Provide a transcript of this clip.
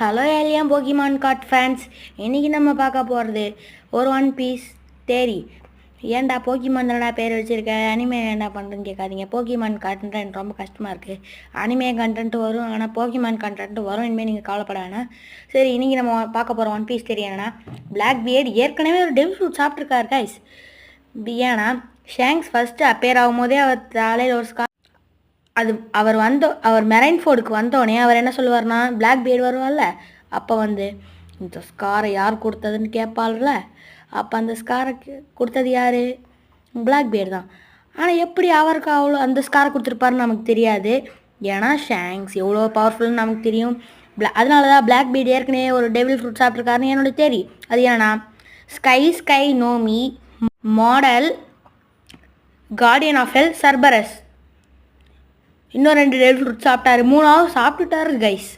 Hello alien Pokémon card fans, இன்றைக்கி நம்ம பார்க்க போகிறது ஒரு ஒன் பீஸ் தேரி. ஏன்டா போகிமான் தானடா பேர் வச்சுருக்க, அனிமே என்ன பண்ணுறேன்னு கேட்காதீங்க. போகிமான் கார்ட்ன்ற எனக்கு ரொம்ப கஷ்டமாக இருக்குது. அனிமே கண்டென்ட் வரும், ஆனால் போகிமான் கண்டென்ட் வரும். இனிமேல் நீங்கள் கவலைப்பட வேணாம். சரி, இன்றைக்கி நம்ம பார்க்க போகிற ஒன் பீஸ் தேரி என்னன்னா, பிளாக் பியர்ட் ஏற்கனவே ஒரு டெவில் ஃப்ரூட் சாப்பிட்ருக்காரு கைஸ். ஏன்னா ஷேங்க்ஸ் ஃபஸ்ட்டு அப்பேர் ஆகும் போதே அவர் தலையில் ஒரு ஸ்கார், அவர் மெரைன் ஃபோர்டுக்கு வந்தோடனே அவர் என்ன சொல்லுவார்னா, பிளாக் பியர்ட் வருவார்ல, அப்போ இந்த ஸ்காரை யார் கொடுத்ததுன்னு கேட்பாள்ல. அப்போ அந்த ஸ்காரை கொடுத்தது யார்? பிளாக் பியர்ட் தான். ஆனால் எப்படி அவருக்கு அவ்வளோ அந்த ஸ்காரை கொடுத்துருப்பாருன்னு நமக்கு தெரியாது. ஏன்னா ஷேங்க்ஸ் எவ்வளோ பவர்ஃபுல்னு நமக்கு தெரியும். அதனால தான் பிளாக் பியர்ட் ஏற்கனவே ஒரு டெவில் ஃப்ரூட் சாப்பிட்ருக்காருன்னு என்னோட தேரி. அது என்னன்னா, ஸ்கை நோமி model guardian of hell Cerberus இன்னும் 2 டெவில் ஃப்ரூட் சாப்பிட்டாரு. 3ஆவது சாப்பிட்டுட்டாரு கைஸ்.